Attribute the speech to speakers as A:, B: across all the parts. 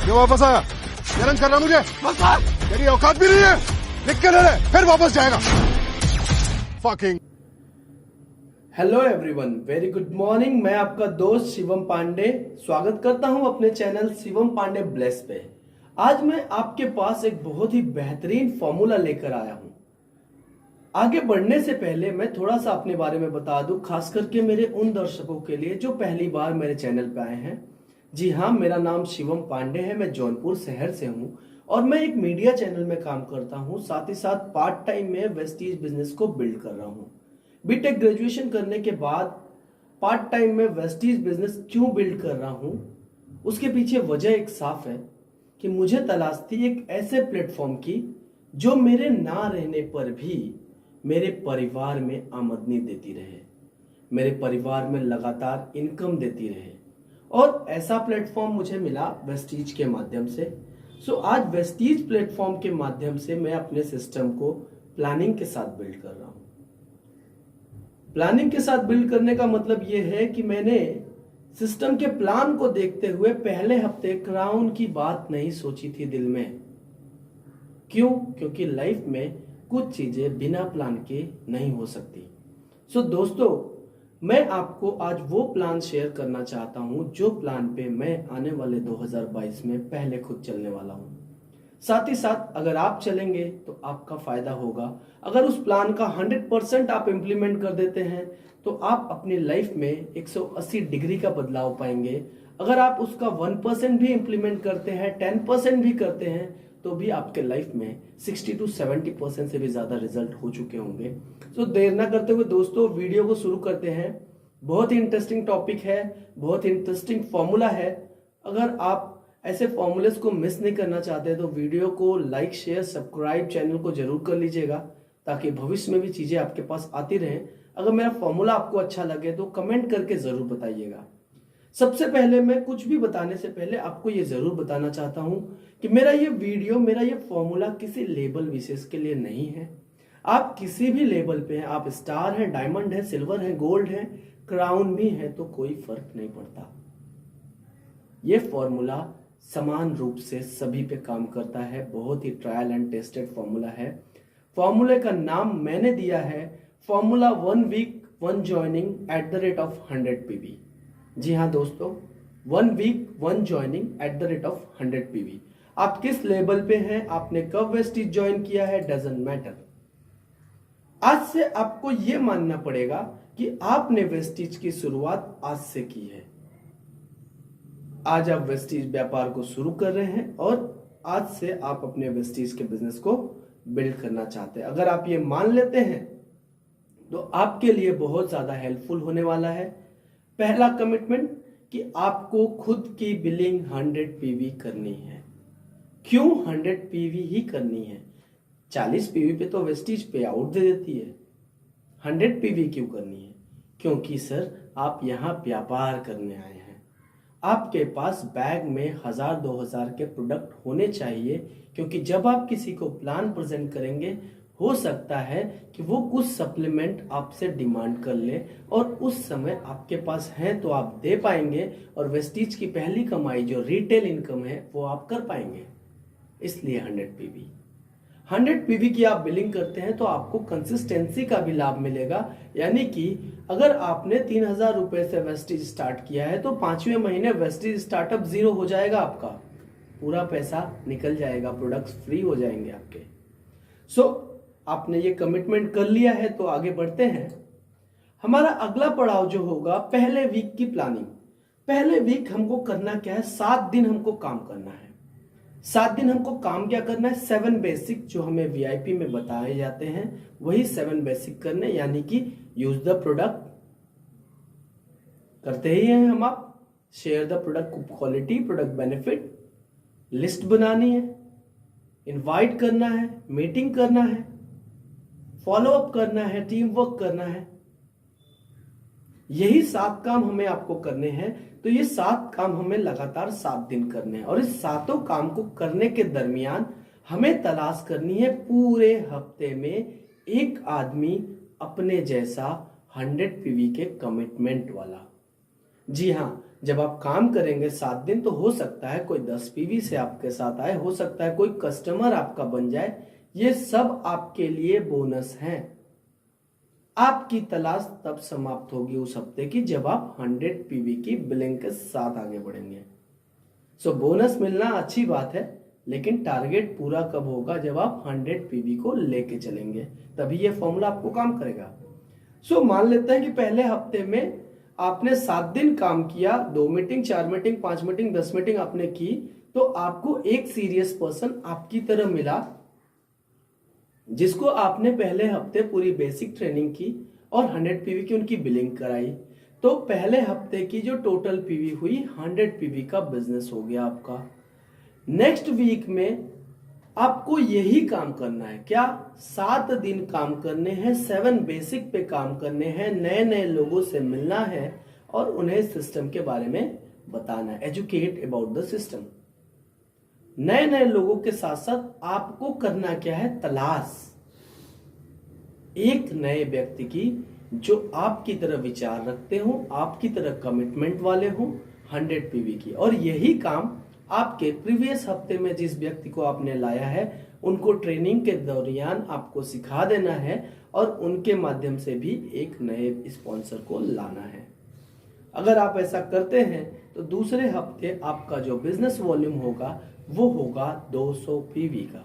A: क्यों वापस आया? हैरान कर रहा मुझे? तेरी औकात भी नहीं है। लिख के ले ले, फिर वापस जाएगा। Fucking.
B: Hello everyone, very good morning. मैं आपका दोस्त शिवम पांडे स्वागत करता हूं अपने चैनल शिवम पांडे ब्लेस पे। आज मैं आपके पास एक बहुत ही बेहतरीन फॉर्मूला लेकर आया हूं। आगे बढ़ने से पहले मैं थोड़ा सा अपने बारे में बता दूं, खास करके मेरे उन दर्शकों के लिए जो पहली बार मेरे चैनल पे आए हैं। जी हाँ, मेरा नाम शिवम पांडे है। मैं जौनपुर शहर से हूं और मैं एक मीडिया चैनल में काम करता हूं। साथ ही साथ पार्ट टाइम में वेस्टीज बिजनेस को बिल्ड कर रहा हूं। बीटेक ग्रेजुएशन करने के बाद पार्ट टाइम में वेस्टीज बिजनेस क्यों बिल्ड कर रहा हूं, उसके पीछे वजह एक साफ है कि मुझे तलाश थी एक ऐसे प्लेटफॉर्म की जो मेरे ना रहने पर भी मेरे परिवार में आमदनी देती रहे, मेरे परिवार में लगातार इनकम देती रहे। और ऐसा प्लेटफॉर्म मुझे मिला वेस्टीज के माध्यम से। सो आज वेस्टीज प्लेटफॉर्म के माध्यम से मैं अपने सिस्टम को प्लानिंग के साथ बिल्ड कर रहा हूं। प्लानिंग के साथ बिल्ड करने का मतलब यह है कि मैंने सिस्टम के प्लान को देखते हुए पहले हफ्ते क्राउन की बात नहीं सोची थी दिल में। क्यों? क्योंकि लाइफ में कुछ चीजें बिना प्लान के नहीं हो सकती। सो दोस्तों, मैं आपको आज वो प्लान शेयर करना चाहता हूं जो प्लान पे मैं आने वाले 2022 में पहले खुद चलने वाला हूं। साथ ही साथ अगर आप चलेंगे तो आपका फायदा होगा। अगर उस प्लान का 100% आप इंप्लीमेंट कर देते हैं तो आप अपनी लाइफ में 180 डिग्री का बदलाव पाएंगे। अगर आप उसका 1% भी इंप्लीमेंट करते हैं, 10% भी करते हैं, तो भी आपके लाइफ में 60 to 70% से भी ज्यादा रिजल्ट हो चुके होंगे। तो देर ना करते हुए दोस्तों, वीडियो को शुरू करते हैं। बहुत ही इंटरेस्टिंग टॉपिक है, बहुत ही इंटरेस्टिंग फॉर्मूला है। अगर आप ऐसे फॉर्मूलेस को मिस नहीं करना चाहते तो वीडियो को लाइक, शेयर, सब्सक्राइब चैनल को जरूर कर लीजिएगा, ताकि भविष्य में भी चीजें आपके पास आती रहें। अगर मेरा फॉर्मूला आपको अच्छा लगे तो कमेंट करके जरूर बताइएगा। सबसे पहले मैं कुछ भी बताने से पहले आपको ये जरूर बताना चाहता हूं कि मेरा ये वीडियो, मेरा ये फॉर्मूला किसी लेबल विशेष के लिए नहीं है। आप किसी भी लेवल पे हैं, आप स्टार हैं, डायमंड है, सिल्वर है, गोल्ड है, क्राउन भी है, तो कोई फर्क नहीं पड़ता। ये फॉर्मूला समान रूप से सभी पे काम करता है। बहुत ही ट्रायल एंड टेस्टेड फॉर्मूला है। फॉर्मूले का नाम मैंने दिया है फॉर्मूला 1 वीक 1 ज्वाइनिंग @100 PV। जी हाँ दोस्तों, 1 वीक 1 ज्वाइनिंग @100 PV। आप किस लेवल पे हैं, आपने कब वेस्टीज ज्वाइन किया है, डजंट मैटर। आज से आपको यह मानना पड़ेगा कि आपने वेस्टीज की शुरुआत आज से की है। आज आप वेस्टीज व्यापार को शुरू कर रहे हैं और आज से आप अपने वेस्टीज के बिजनेस को बिल्ड करना चाहते हैं। अगर आप ये मान लेते हैं तो आपके लिए बहुत ज्यादा हेल्पफुल होने वाला है। पहला कमिटमेंट कि आपको खुद की बिलिंग 100 PV करनी है। क्यों 100 PV ही करनी है? 40 PV पे तो वेस्टीज पे आउट दे देती है। 100 PV क्यों करनी है? क्योंकि सर, आप यहां व्यापार करने आए हैं। आपके पास बैग में 1000-2000 के प्रोडक्ट होने चाहिए, क्योंकि जब आप किसी को प्लान प्रेजेंट करेंगे, हो सकता है कि वो कुछ सप्लीमेंट आपसे डिमांड कर ले और उस समय आपके पास है तो आप दे पाएंगे और वेस्टीज की पहली कमाई जो रिटेल इनकम है वो आप कर पाएंगे। इसलिए 100 PV। 100 PV की आप बिलिंग करते हैं तो आपको कंसिस्टेंसी का भी लाभ मिलेगा। यानी कि अगर आपने 3000 रुपए से वेस्टीज स्टार्ट किया है तो 5वें महीने वेस्टीज स्टार्टअप 0 हो जाएगा, आपका पूरा पैसा निकल जाएगा, प्रोडक्ट्स फ्री हो जाएंगे आपके। सो आपने ये कमिटमेंट कर लिया है तो आगे बढ़ते हैं। हमारा अगला पड़ाव जो होगा, पहले वीक की प्लानिंग। पहले वीक हमको करना क्या है? 7 दिन हमको काम करना है। 7 दिन हमको काम क्या करना है? 7 बेसिक जो हमें VIP में बताए जाते हैं वही 7 बेसिक करने, यानी कि यूज द प्रोडक्ट करते ही हैं हम आप, share the product quality, product benefit, list बनानी है, इनवाइट करना है, मीटिंग करना है, फॉलो अप करना है, टीम वर्क करना है। यही 7 काम हमें आपको करने हैं। तो ये 7 काम हमें लगातार 7 दिन करने हैं और इस 7 काम को करने के दरमियान हमें तलाश करनी है पूरे हफ्ते में एक आदमी अपने जैसा 100 PV के कमिटमेंट वाला। जी हाँ, जब आप काम करेंगे 7 दिन तो हो सकता है कोई 10 पीवी से आपके साथ आए, हो सकता है कोई कस्टमर आपका बन जाए। ये सब आपके लिए बोनस हैं। आपकी तलाश तब समाप्त होगी उस हफ्ते की जब आप 100 पीवी की बिलिंग के साथ आगे बढ़ेंगे। सो बोनस मिलना अच्छी बात है, लेकिन टारगेट पूरा कब होगा? जब आप 100 पीवी को लेके चलेंगे, तभी ये फॉर्मूला आपको काम करेगा। सो मान लेते हैं कि पहले हफ्ते में आपने 7 दिन काम किया, 2 मीटिंग, 4 मीटिंग, 5 मीटिंग, 10 मीटिंग आपने की, तो आपको एक सीरियस पर्सन आपकी तरह मिला जिसको आपने पहले हफ्ते पूरी बेसिक ट्रेनिंग की और 100 पीवी की उनकी बिलिंग कराई। तो पहले हफ्ते की जो टोटल पीवी हुई 100 पीवी का बिजनेस हो गया आपका। नेक्स्ट वीक में आपको यही काम करना है। क्या? 7 दिन काम करने हैं, 7 बेसिक पे काम करने हैं, नए नए लोगों से मिलना है और उन्हें सिस्टम के बारे में बताना है, एजुकेट अबाउट द सिस्टम। नए नए लोगों के साथ साथ आपको करना क्या है? तलाश एक नए व्यक्ति की जो आपकी तरह विचार रखते हो, आपकी तरह कमिटमेंट वाले हो, 100 पीवी की। और यही काम आपके प्रीवियस हफ्ते में जिस व्यक्ति को आपने लाया है उनको ट्रेनिंग के दौरान आपको सिखा देना है और उनके माध्यम से भी एक नए स्पॉन्सर को लाना है। अगर आप ऐसा करते हैं तो दूसरे हफ्ते आपका जो बिजनेस वॉल्यूम होगा वो होगा 200 पीवी का।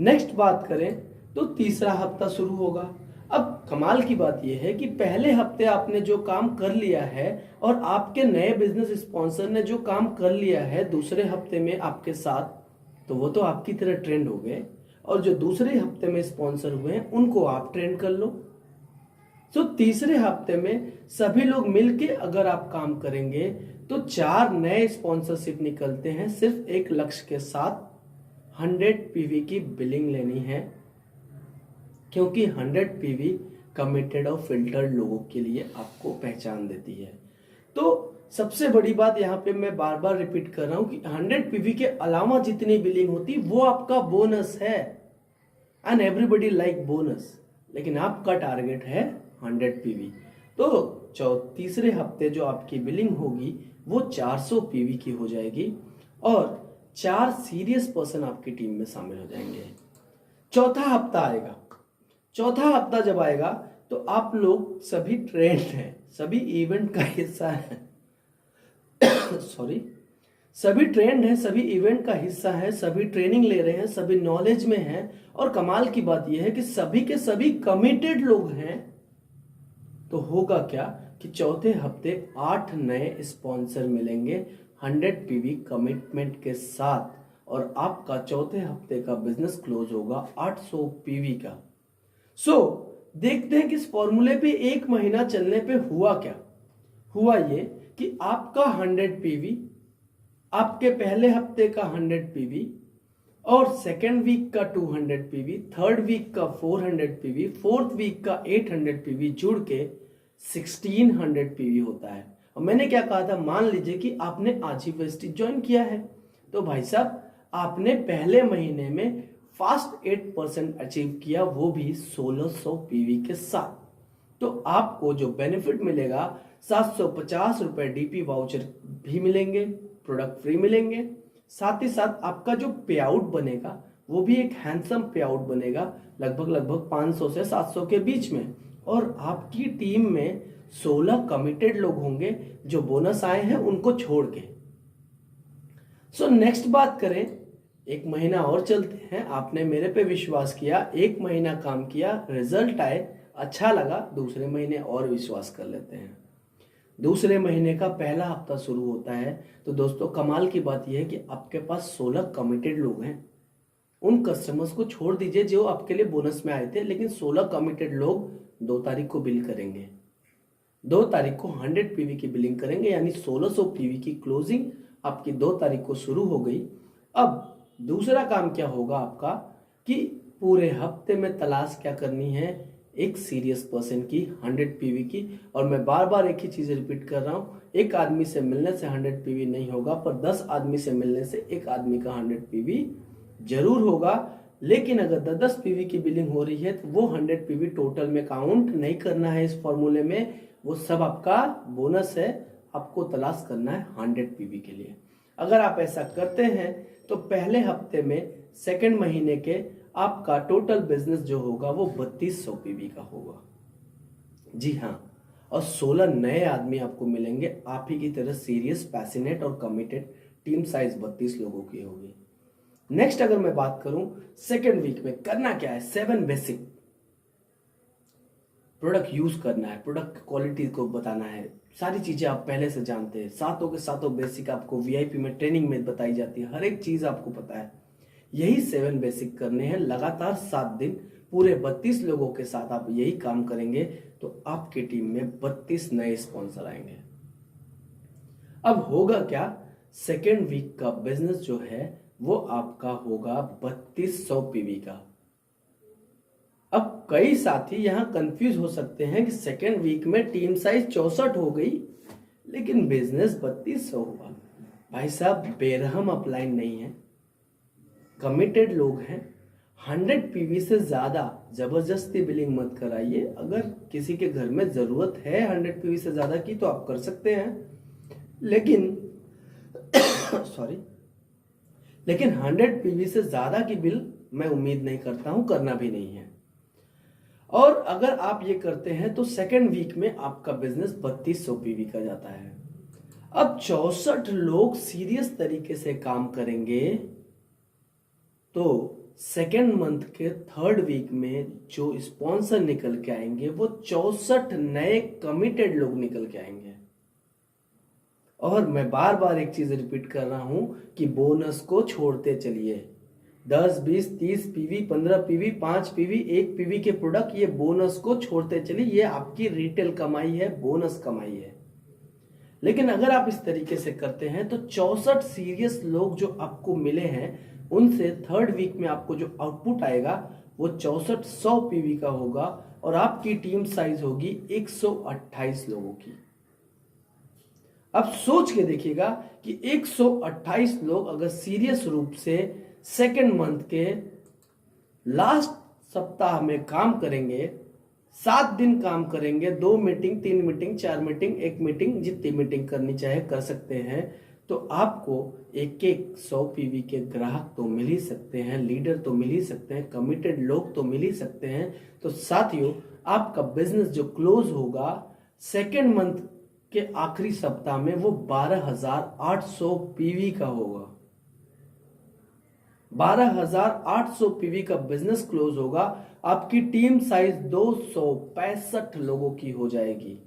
B: नेक्स्ट बात करें तो तीसरा हफ्ता शुरू होगा। अब कमाल की बात यह है कि पहले हफ्ते आपने जो काम कर लिया है और आपके नए बिजनेस स्पॉन्सर ने जो काम कर लिया है दूसरे हफ्ते में आपके साथ, तो वो तो आपकी तरह ट्रेंड हो गए, और जो दूसरे हफ्ते में स्पॉन्सर हुए हैं उनको आप ट्रेंड कर लो। तो तीसरे हफ्ते में सभी लोग मिलके अगर आप काम करेंगे तो 4 नए स्पॉन्सरशिप निकलते हैं, सिर्फ एक लक्ष्य के साथ, 100 पीवी की बिलिंग लेनी है। क्योंकि 100 पीवी कमिटेड और फिल्टर्ड लोगों के लिए आपको पहचान देती है। तो सबसे बड़ी बात यहाँ पे मैं बार बार रिपीट कर रहा हूं कि 100 पीवी के अलावा जितनी बिलिंग होती वो आपका बोनस है, एंड एवरीबडी लाइक बोनस, लेकिन आपका टारगेट है 100 पीवी। तो तीसरे हफ्ते जो आपकी बिलिंग होगी वो 400 पीवी की हो जाएगी और 4 सीरियस पर्सन आपकी टीम में शामिल हो जाएंगे। चौथा हफ्ता आएगा। चौथा हफ्ता जब आएगा तो आप लोग सभी ट्रेंड हैं, सभी इवेंट का हिस्सा है सॉरी, सभी ट्रेंड हैं, सभी इवेंट का हिस्सा है, सभी ट्रेनिंग ले रहे हैं, सभी नॉलेज में हैं, और कमाल की बात यह है कि सभी के सभी कमिटेड लोग हैं। तो होगा क्या कि चौथे हफ्ते 8 नए स्पॉन्सर मिलेंगे 100 पीवी कमिटमेंट के साथ, और आपका चौथे हफ्ते का बिजनेस क्लोज होगा 800 पीवी का। सो देखते हैं कि इस फॉर्मूले पे 1 महीना चलने पे हुआ क्या। हुआ ये कि आपका 100 पीवी, आपके पहले हफ्ते का 100 पीवी और सेकेंड वीक का 200 पीवी, थर्ड वीक का 400 पीवी, फोर्थ वीक का 800 पीवी जुड़ के 1600 पीवी होता है। और मैंने क्या कहा था, मान लीजिए कि आपने आज ही वेस्टिज ज्वाइन किया है, तो भाई साहब आपने पहले महीने में फास्ट 8% अचीव किया, वो भी 1600 पीवी के साथ। तो आपको जो बेनिफिट मिलेगा 750 रुपए डीपी वाउचर भी मिलेंगे, प्रोडक्ट फ्री मिलेंगे, साथ ही साथ आपका जो पे आउट बनेगा वो भी एक हैंडसम पे आउट बनेगा, लगभग 500 से 700 के बीच में। और आपकी टीम में 16 कमिटेड लोग होंगे जो बोनस आए हैं उनको छोड़ के। सो नेक्स्ट बात करें, 1 महीना और चलते हैं। आपने मेरे पे विश्वास किया, 1 महीना काम किया, रिजल्ट आए, अच्छा लगा, दूसरे महीने और विश्वास कर लेते हैं। दूसरे महीने का पहला हफ्ता शुरू होता है। तो दोस्तों कमाल की बात यह है कि आपके पास 16 कमिटेड लोग हैं। उन कस्टमर्स को छोड़ दीजिए जो आपके लिए बोनस में आए थे, लेकिन 16 कमिटेड लोग 2 तारीख को बिल करेंगे। 2 तारीख को 100 पीवी की बिलिंग करेंगे, यानी 1600 पीवी की क्लोजिंग आपकी 2 तारीख को शुरू हो गई। अब दूसरा काम क्या होगा आपका कि पूरे हफ्ते में तलाश क्या करनी है, एक सीरियस पर्सन की 100 पीवी की। और मैं बार बार एक ही चीज रिपीट कर रहा हूं, एक आदमी से मिलने से 100 पीवी नहीं होगा, पर 10 आदमी से मिलने से एक आदमी का 100 पीवी जरूर होगा। लेकिन अगर 10 पीवी की बिलिंग हो रही है तो वो 100 पीवी टोटल में काउंट नहीं करना है इस फॉर्मूले में, वो सब आपका बोनस है। आपको तलाश करना है 100 पीवी के लिए। अगर आप ऐसा करते हैं तो पहले हफ्ते में सेकंड महीने के आपका टोटल बिजनेस जो होगा वो 3200 पीवी का होगा। जी हाँ, और 16 नए आदमी आपको मिलेंगे आप ही की तरह सीरियस, पैशनेट और कमिटेड। टीम साइज 32 लोगों की होगी। नेक्स्ट अगर मैं बात करूं सेकेंड वीक में करना क्या है, 7 बेसिक प्रोडक्ट यूज करना है, प्रोडक्ट क्वालिटी को बताना है, सारी चीजें आप पहले से जानते हैं। सातों के सातों बेसिक आपको वीआईपी में ट्रेनिंग में बताई जाती है, हर एक चीज आपको पता है। यही 7 बेसिक करने हैं लगातार 7 दिन पूरे 32 लोगों के साथ आप यही काम करेंगे तो आपकी टीम में 32 नए स्पॉन्सर आएंगे। अब होगा क्या, सेकेंड वीक का बिजनेस जो है वो आपका होगा 3200 पीवी का। अब कई साथी यहां कंफ्यूज हो सकते हैं कि सेकेंड वीक में टीम साइज 64 हो गई लेकिन बिजनेस 3200 हुआ। भाई साहब, बेरहम अपलाइन नहीं है, कमिटेड लोग हैं। 100 पीवी से ज्यादा जबरदस्ती बिलिंग मत कराइए। अगर किसी के घर में जरूरत है 100 पीवी से ज्यादा की तो आप कर सकते हैं, लेकिन लेकिन 100 पीवी से ज्यादा की बिल मैं उम्मीद नहीं करता हूं, करना भी नहीं है। और अगर आप ये करते हैं तो सेकेंड वीक में आपका बिजनेस 3200 पीवी का जाता है। अब 64 लोग सीरियस तरीके से काम करेंगे तो सेकेंड मंथ के थर्ड वीक में जो स्पॉन्सर निकल के आएंगे वो 64 नए कमिटेड लोग निकल के आएंगे। और मैं बार बार एक चीज रिपीट कर रहा हूं कि बोनस को छोड़ते चलिए। 10, 20, 30 पीवी, 15 पीवी, 5 पीवी, 1 पीवी के प्रोडक्ट, ये बोनस को छोड़ते चलिए। ये आपकी रिटेल कमाई है, बोनस कमाई है। लेकिन अगर आप इस तरीके से करते हैं तो 64 सीरियस लोग जो आपको मिले हैं उनसे थर्ड वीक में आपको जो आउटपुट आएगा वो 6400 पीवी का होगा और आपकी टीम साइज होगी 128 लोगों की। अब सोच के देखिएगा कि 128 लोग अगर सीरियस रूप से सेकेंड मंथ के लास्ट सप्ताह में काम करेंगे, 7 दिन काम करेंगे, 2 मीटिंग, 3 मीटिंग, 4 मीटिंग, 1 मीटिंग, जितनी मीटिंग करनी चाहे कर सकते हैं, तो आपको एक 100 पीवी के ग्राहक तो मिल ही सकते हैं, लीडर तो मिल ही सकते हैं, कमिटेड लोग तो मिल ही सकते हैं। तो साथियों, आपका बिजनेस जो क्लोज होगा सेकेंड मंथ के आखिरी सप्ताह में वो 12,800 पीवी का होगा। 12,800 पीवी का बिजनेस क्लोज होगा। आपकी टीम साइज 265 लोगों की हो जाएगी,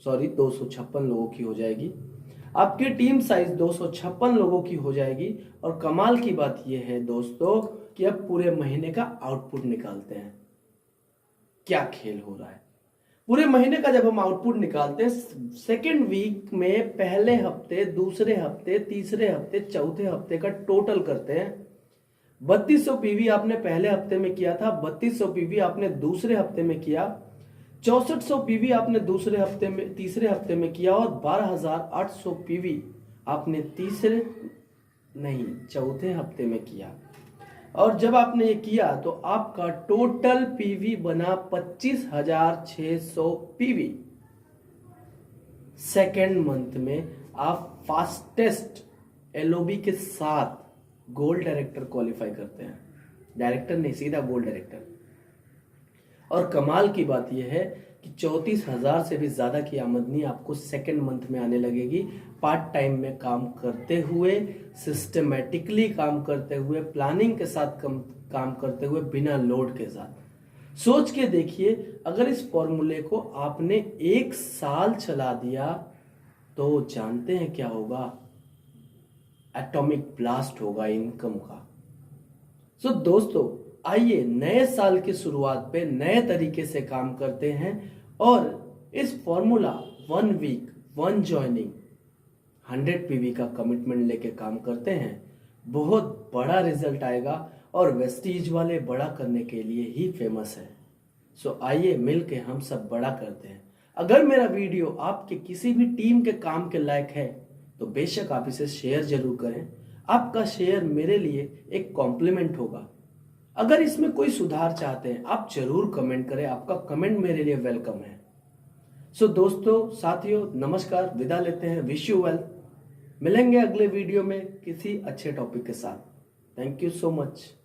B: सॉरी 256 लोगों की हो जाएगी। आपकी टीम साइज 256 लोगों की हो जाएगी। और कमाल की बात यह है दोस्तों कि अब पूरे महीने का आउटपुट निकालते हैं। क्या खेल हो रहा है, पूरे महीने का जब हम आउटपुट निकालते हैं सेकेंड वीक में पहले हफ्ते, दूसरे हफ्ते, तीसरे हफ्ते, चौथे हफ्ते का टोटल करते हैं। 3200 पीवी आपने पहले हफ्ते में किया था, 3200 पीवी आपने दूसरे हफ्ते में किया, 6400 पीवी आपने दूसरे हफ्ते में, तीसरे हफ्ते में किया और 12,800 पीवी आपने चौथे हफ्ते में किया। और जब आपने ये किया तो आपका टोटल पीवी बना 25,600 पीवी। सेकेंड मंथ में आप फास्टेस्ट एलओबी के साथ गोल्ड डायरेक्टर क्वालिफाई करते हैं, डायरेक्टर नहीं, सीधा गोल्ड डायरेक्टर। और कमाल की बात यह है कि 34,000 से भी ज्यादा की आमदनी आपको सेकेंड मंथ में आने लगेगी। पार्ट टाइम में काम करते हुए, सिस्टमेटिकली काम करते हुए, प्लानिंग के साथ काम करते हुए, बिना लोड के साथ। सोच के देखिए, अगर इस फॉर्मूले को आपने 1 साल चला दिया तो जानते हैं क्या होगा, एटॉमिक ब्लास्ट होगा इनकम का। सो दोस्तों, आइए नए साल की शुरुआत पे नए तरीके से काम करते हैं और इस फॉर्मूला 1 वीक 1 ज्वाइनिंग 100 पीवी का कमिटमेंट लेके काम करते हैं। बहुत बड़ा रिजल्ट आएगा और वेस्टीज वाले बड़ा करने के लिए ही फेमस है। सो आइए मिलके हम सब बड़ा करते हैं। अगर मेरा वीडियो आपके किसी भी टीम के काम के लायक है तो बेशक आप इसे शेयर जरूर करें। आपका शेयर मेरे लिए एक कॉम्प्लीमेंट होगा। अगर इसमें कोई सुधार चाहते हैं आप जरूर कमेंट करें, आपका कमेंट मेरे लिए वेलकम है। सो दोस्तों, साथियों, नमस्कार, विदा लेते हैं। Wish you well. मिलेंगे अगले वीडियो में किसी अच्छे टॉपिक के साथ। Thank you so much.